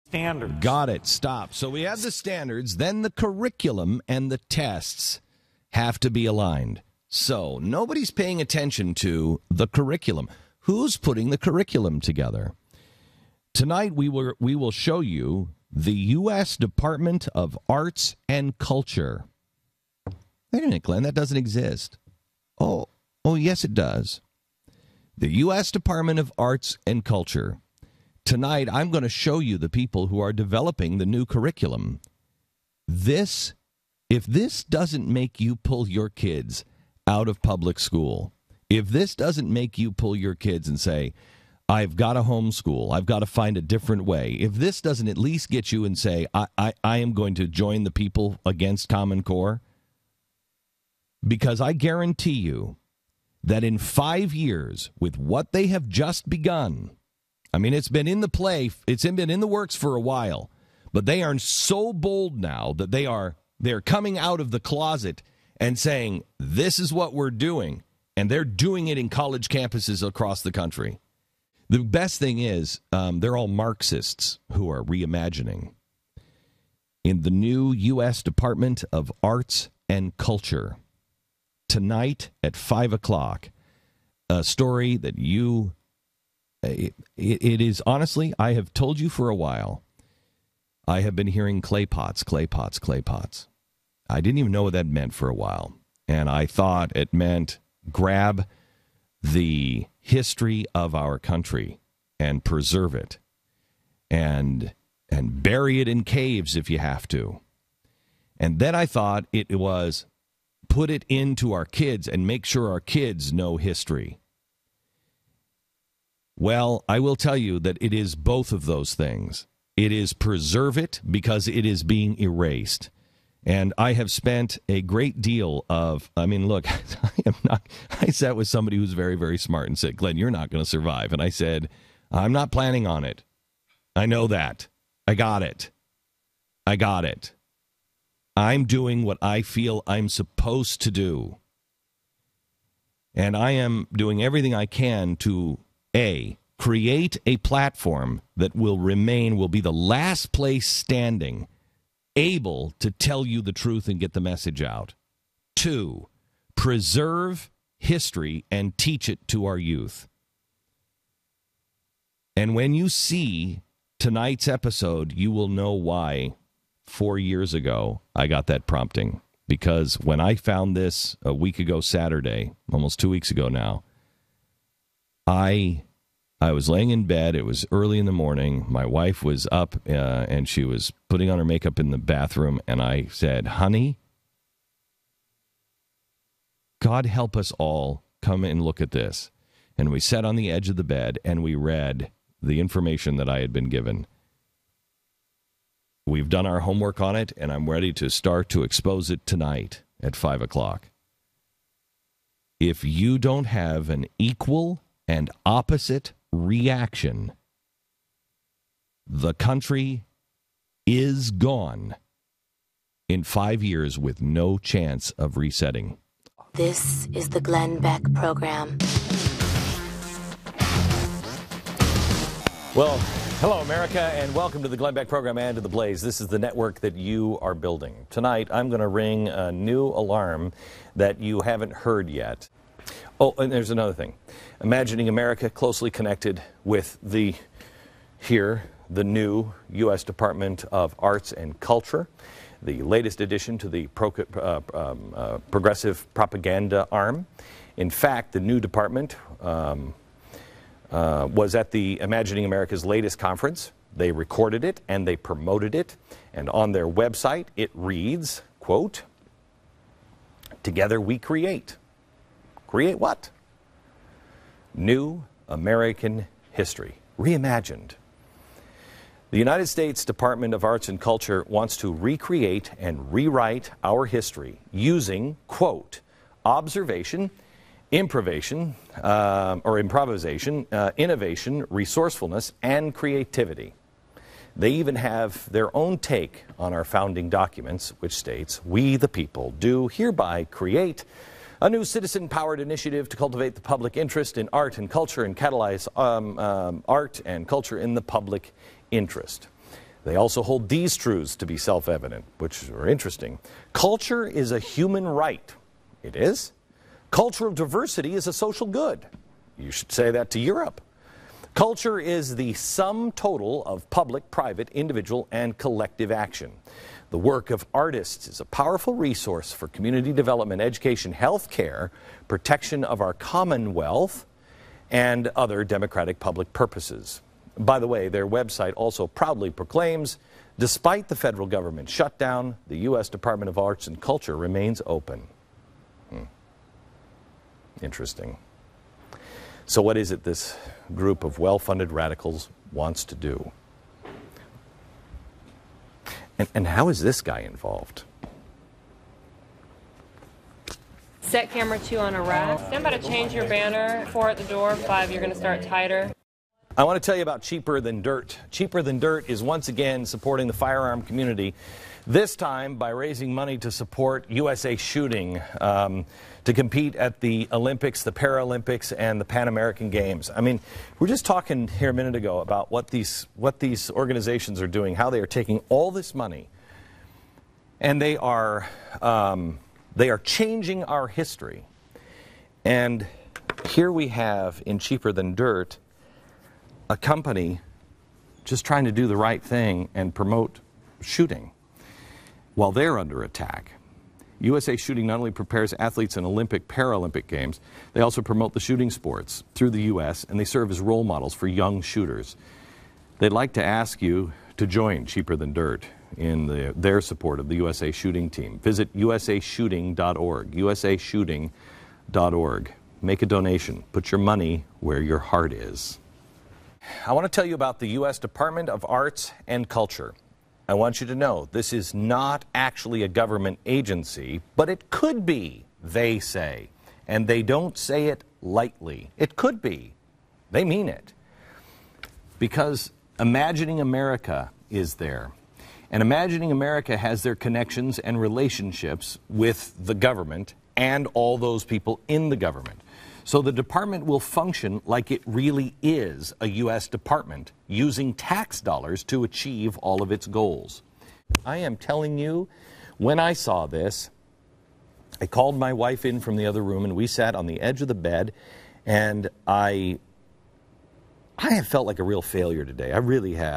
Standards. Got it. Stop. So we have the standards, then the curriculum and the tests have to be aligned. So nobody's paying attention to the curriculum. Who's putting the curriculum together? Tonight we will show you the U.S. Department of Arts and Culture. Wait a minute, Glenn, that doesn't exist. Oh, yes, it does. The U.S. Department of Arts and Culture. Tonight, I'm going to show you the people who are developing the new curriculum. If this doesn't make you pull your kids out of public school, if this doesn't make you pull your kids and say, I've got to homeschool, I've got to find a different way, if this doesn't at least get you and say, I am going to join the people against Common Core, because I guarantee you that in 5 years, with what they have just begun, I mean, it's been in the play, it's been in the works for a while, but they are so bold now that they're coming out of the closet and saying, this is what we're doing, and they're doing it in college campuses across the country. The best thing is they're all Marxists who are reimagining. In the new U.S. Department of Arts and Culture, tonight at 5 o'clock, a story that it is, honestly, I have told you for a while, I have been hearing clay pots, clay pots, clay pots. I didn't even know what that meant for a while. And I thought it meant grab the history of our country and preserve it and bury it in caves if you have to. And then I thought it was put it into our kids and make sure our kids know history. Well, I will tell you that it is both of those things. It is preserve it because it is being erased. And I have spent a great deal of, I mean, look, I sat with somebody who's very, very smart and said, Glenn, you're not going to survive. And I said, I'm not planning on it. I know that. I got it. I'm doing what I feel I'm supposed to do. And I am doing everything I can to create a platform that will be the last place standing, able to tell you the truth and get the message out. 2, preserve history and teach it to our youth. And when you see tonight's episode, you will know why 4 years ago I got that prompting. Because when I found this a week ago Saturday, almost 2 weeks ago now, I was laying in bed. It was early in the morning. My wife was up and she was putting on her makeup in the bathroom. And I said, honey, God help us all. Come and look at this. And we sat on the edge of the bed and we read the information that I had been given. We've done our homework on it, and I'm ready to start to expose it tonight at 5 o'clock. If you don't have an equal and opposite reaction, the country is gone in 5 years with no chance of resetting. This is the Glenn Beck Program. Well, hello, America, and welcome to the Glenn Beck Program and to The Blaze. This is the network that you are building. Tonight, I'm going to ring a new alarm that you haven't heard yet. Oh, and there's another thing. Imagining America closely connected with the new U.S. Department of Arts and Culture, the latest addition to the progressive propaganda arm. In fact, the new department was at the Imagining America's latest conference. They recorded it and they promoted it. And on their website, it reads, quote, "Together we create." Create what? New American history, reimagined. The United States Department of Arts and Culture wants to recreate and rewrite our history using, quote, observation, improvisation, innovation, resourcefulness, and creativity. They even have their own take on our founding documents, which states, "We, the people, do hereby create a new citizen-powered initiative to cultivate the public interest in art and culture and catalyze art and culture in the public interest." They also hold these truths to be self-evident, which are interesting. Culture is a human right. It is. Cultural diversity is a social good. You should say that to Europe. Culture is the sum total of public, private, individual, and collective action. The work of artists is a powerful resource for community development, education, health care, protection of our commonwealth, and other democratic public purposes. By the way, their website also proudly proclaims, despite the federal government shutdown, the U.S. Department of Arts and Culture remains open. Interesting. So what is it this group of well-funded radicals wants to do? And how is this guy involved? Set camera 2 on a rack. Stand by to change your banner. 4 at the door. 5, you're going to start tighter. I want to tell you about Cheaper Than Dirt. Cheaper Than Dirt is once again supporting the firearm community, this time by raising money to support USA Shooting to compete at the Olympics, the Paralympics, and the Pan American Games. I mean, we're just talking here a minute ago about what these organizations are doing, how they are taking all this money, and they are changing our history. And here we have in Cheaper Than Dirt a company just trying to do the right thing and promote shooting while they're under attack. USA Shooting not only prepares athletes in Olympic, Paralympic Games, they also promote the shooting sports through the U.S., and they serve as role models for young shooters. They'd like to ask you to join Cheaper Than Dirt in their support of the USA Shooting team. Visit usashooting.org, usashooting.org. Make a donation. Put your money where your heart is. I want to tell you about the U.S. Department of Arts and Culture. I want you to know this is not actually a government agency, but it could be, they say. And they don't say it lightly. It could be. They mean it. Because Imagining America is there. And Imagining America has their connections and relationships with the government and all those people in the government. So the department will function like it really is a U.S. department, using tax dollars to achieve all of its goals. I am telling you, when I saw this, I called my wife in from the other room, and we sat on the edge of the bed, and I have felt like a real failure today. I really have.